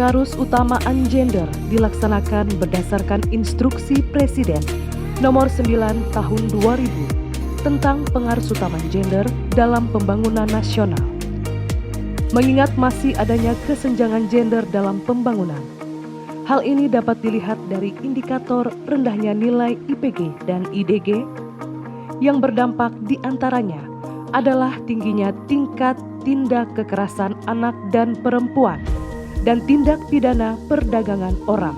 Pengarus utamaan gender dilaksanakan berdasarkan Instruksi Presiden Nomor 9 Tahun 2000 tentang pengarus utamaan gender dalam pembangunan nasional. Mengingat masih adanya kesenjangan gender dalam pembangunan, hal ini dapat dilihat dari indikator rendahnya nilai IPG dan IDG yang berdampak diantaranya adalah tingginya tingkat tindak kekerasan anak dan perempuan dan tindak pidana perdagangan orang.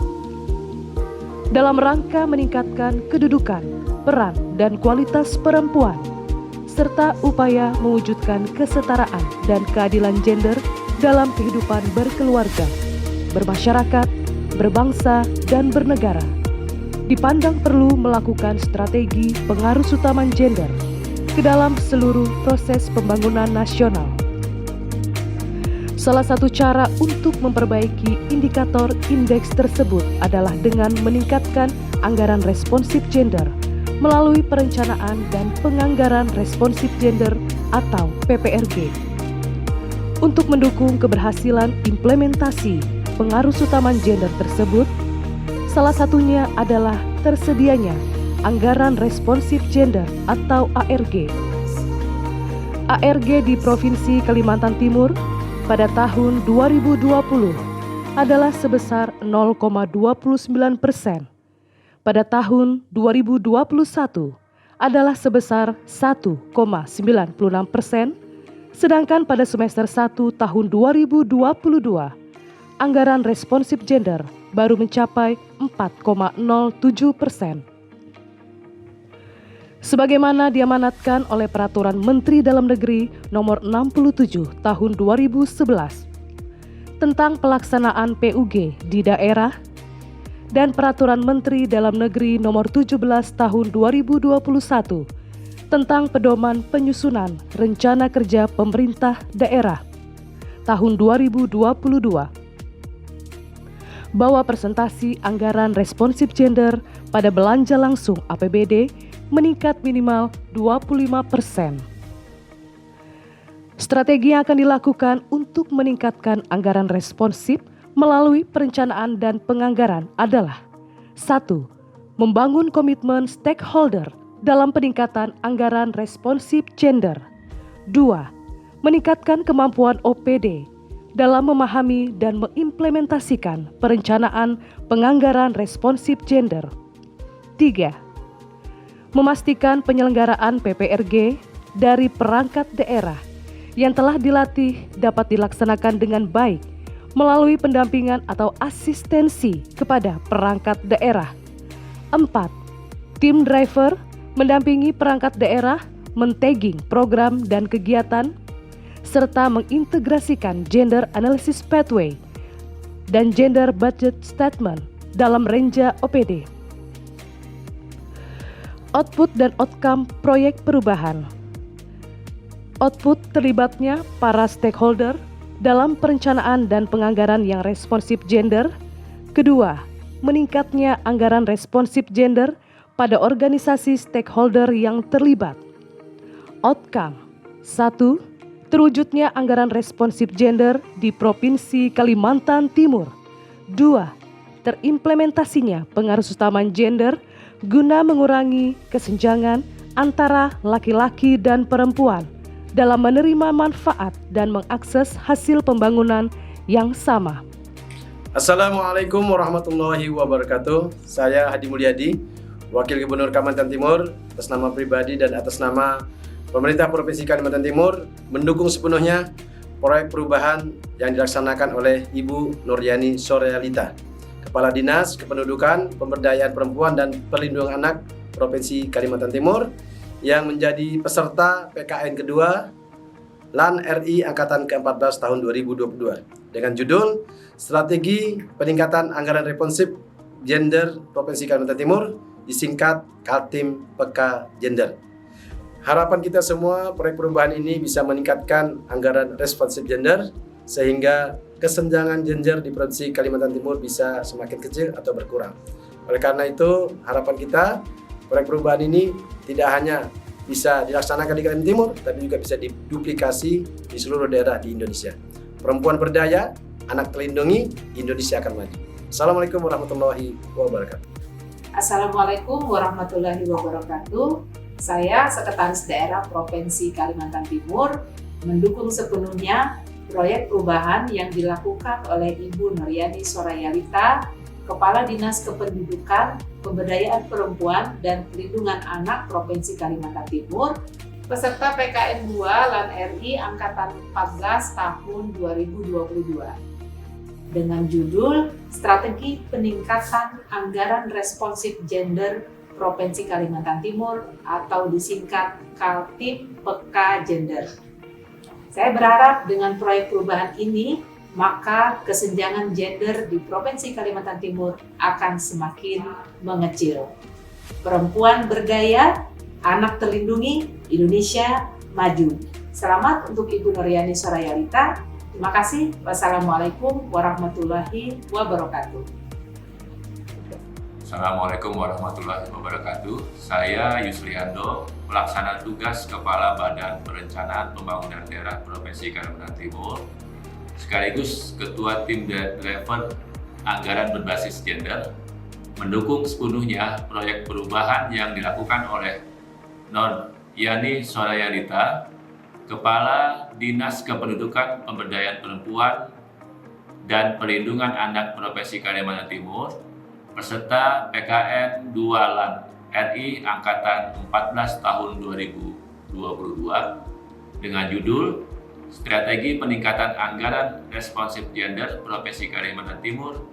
Dalam rangka meningkatkan kedudukan, peran, dan kualitas perempuan, serta upaya mewujudkan kesetaraan dan keadilan gender dalam kehidupan berkeluarga, bermasyarakat, berbangsa, dan bernegara, dipandang perlu melakukan strategi pengarus utamaan gender ke dalam seluruh proses pembangunan nasional. Salah satu cara untuk memperbaiki indikator indeks tersebut adalah dengan meningkatkan anggaran responsif gender melalui perencanaan dan penganggaran responsif gender atau PPRG. Untuk mendukung keberhasilan implementasi pengarus utamaan gender tersebut, salah satunya adalah tersedianya anggaran responsif gender atau ARG. ARG di Provinsi Kalimantan Timur pada tahun 2020 adalah sebesar 0,29%. Pada tahun 2021 adalah sebesar 1,96%, sedangkan pada semester 1 tahun 2022 anggaran responsif gender baru mencapai 4,07%. Sebagaimana diamanatkan oleh Peraturan Menteri Dalam Negeri Nomor 67 Tahun 2011 tentang pelaksanaan PUG di daerah dan Peraturan Menteri Dalam Negeri Nomor 17 Tahun 2021 tentang pedoman penyusunan Rencana Kerja Pemerintah Daerah tahun 2022 bahwa presentasi anggaran responsif gender pada belanja langsung APBD meningkat minimal 25%. Strategi yang akan dilakukan untuk meningkatkan anggaran responsif melalui perencanaan dan penganggaran adalah 1. Membangun komitmen stakeholder dalam peningkatan anggaran responsif gender. 2. Meningkatkan kemampuan OPD dalam memahami dan mengimplementasikan perencanaan penganggaran responsif gender. 3. Memastikan penyelenggaraan PPRG dari perangkat daerah yang telah dilatih dapat dilaksanakan dengan baik melalui pendampingan atau asistensi kepada perangkat daerah. 4. Tim driver mendampingi perangkat daerah men-tagging program dan kegiatan serta mengintegrasikan gender analysis pathway dan gender budget statement dalam renja OPD. Output dan outcome proyek perubahan. Output terlibatnya para stakeholder dalam perencanaan dan penganggaran yang responsif gender. Kedua, meningkatnya anggaran responsif gender pada organisasi stakeholder yang terlibat. Outcome. 1. Terwujudnya anggaran responsif gender di Provinsi Kalimantan Timur. 2. Terimplementasinya pengarus utamaan gender guna mengurangi kesenjangan antara laki-laki dan perempuan dalam menerima manfaat dan mengakses hasil pembangunan yang sama. Assalamualaikum warahmatullahi wabarakatuh. Saya Hadi Mulyadi, Wakil Gubernur Kalimantan Timur, atas nama pribadi dan atas nama Pemerintah Provinsi Kalimantan Timur mendukung sepenuhnya proyek perubahan yang dilaksanakan oleh Ibu Nuryani Sorealita, Kepala Dinas Kependudukan, Pemberdayaan Perempuan dan Perlindungan Anak Provinsi Kalimantan Timur, yang menjadi peserta PKN kedua LAN RI Angkatan ke-14 tahun 2022 dengan judul Strategi Peningkatan Anggaran Responsif Gender Provinsi Kalimantan Timur, disingkat Kaltim PK Gender. Harapan kita semua proyek perubahan ini bisa meningkatkan anggaran responsif gender sehingga kesenjangan gender di Provinsi Kalimantan Timur bisa semakin kecil atau berkurang. Oleh karena itu, harapan kita proyek perubahan ini tidak hanya bisa dilaksanakan di Kalimantan Timur, tapi juga bisa diduplikasi di seluruh daerah di Indonesia. Perempuan berdaya, anak terlindungi, Indonesia akan maju. Assalamualaikum warahmatullahi wabarakatuh. Assalamualaikum warahmatullahi wabarakatuh. Saya Sekretaris Daerah Provinsi Kalimantan Timur mendukung sepenuhnya proyek perubahan yang dilakukan oleh Ibu Noryani Sorayalita, Kepala Dinas Kependudukan, Pemberdayaan Perempuan dan Perlindungan Anak Provinsi Kalimantan Timur, peserta PKN 2 LAN RI Angkatan 14 tahun 2022. Dengan judul Strategi Peningkatan Anggaran Responsif Gender Provinsi Kalimantan Timur atau disingkat Kaltim PK Gender. Saya berharap dengan proyek perubahan ini, maka kesenjangan gender di Provinsi Kalimantan Timur akan semakin mengecil. Perempuan berdaya, anak terlindungi, Indonesia maju. Selamat untuk Ibu Noryani Sorayalita. Terima kasih. Wassalamualaikum warahmatullahi wabarakatuh. Assalamualaikum warahmatullahi wabarakatuh. Saya Yusriando, pelaksana tugas Kepala Badan Perencanaan Pembangunan Daerah Provinsi Kalimantan Timur, sekaligus Ketua Tim Driver Anggaran Berbasis Gender, mendukung sepenuhnya proyek perubahan yang dilakukan oleh Noryani Sorayalita, Kepala Dinas Kependudukan, Pemberdayaan Perempuan dan Perlindungan Anak Provinsi Kalimantan Timur, peserta PKN 2 LAN RI Angkatan 14 tahun 2022 dengan judul Strategi Peningkatan Anggaran Responsif Gender Provinsi Kalimantan Timur,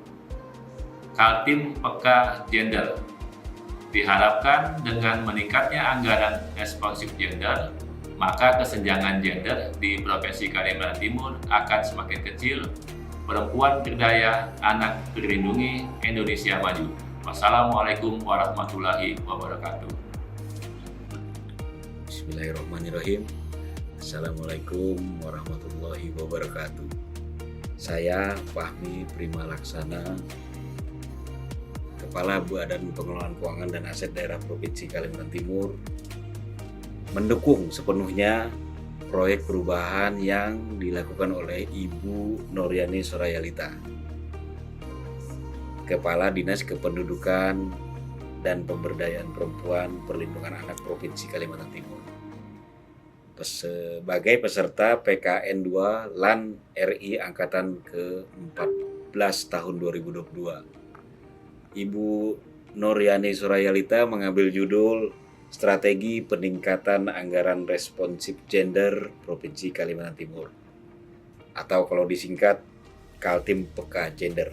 Kaltim PK Gender. Diharapkan dengan meningkatnya anggaran responsif gender, maka kesenjangan gender di Provinsi Kalimantan Timur akan semakin kecil. Perempuan berdaya, anak terlindungi, Indonesia maju. Wassalamualaikum warahmatullahi wabarakatuh. Bismillahirrahmanirrahim. Assalamualaikum warahmatullahi wabarakatuh. Saya Fahmi Prima Laksana, Kepala Badan Pengelolaan Keuangan dan Aset Daerah Provinsi Kalimantan Timur, mendukung sepenuhnya proyek perubahan yang dilakukan oleh Ibu Noryani Sorayalita, Kepala Dinas Kependudukan dan Pemberdayaan Perempuan Perlindungan Anak Provinsi Kalimantan Timur, sebagai peserta PKN 2 LAN RI Angkatan ke-14 tahun 2022. Ibu Noryani Sorayalita mengambil judul Strategi Peningkatan Anggaran Responsif Gender Provinsi Kalimantan Timur, atau kalau disingkat Kaltim PK Gender.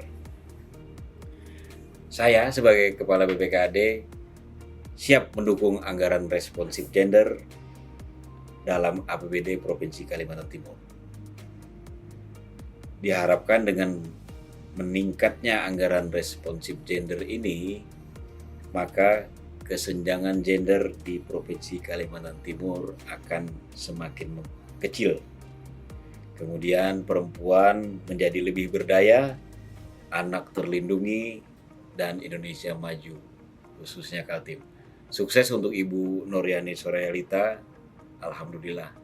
Saya sebagai Kepala BPKAD siap mendukung anggaran responsif gender dalam APBD Provinsi Kalimantan Timur. Diharapkan dengan meningkatnya anggaran responsif gender ini, maka kesenjangan gender di Provinsi Kalimantan Timur akan semakin kecil. Kemudian perempuan menjadi lebih berdaya, anak terlindungi, dan Indonesia maju, khususnya Kaltim. Sukses untuk Ibu Noryani Sorayalita. Alhamdulillah.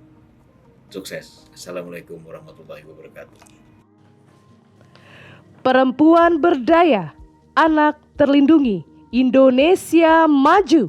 Sukses. Assalamualaikum warahmatullahi wabarakatuh. Perempuan berdaya, anak terlindungi, Indonesia maju.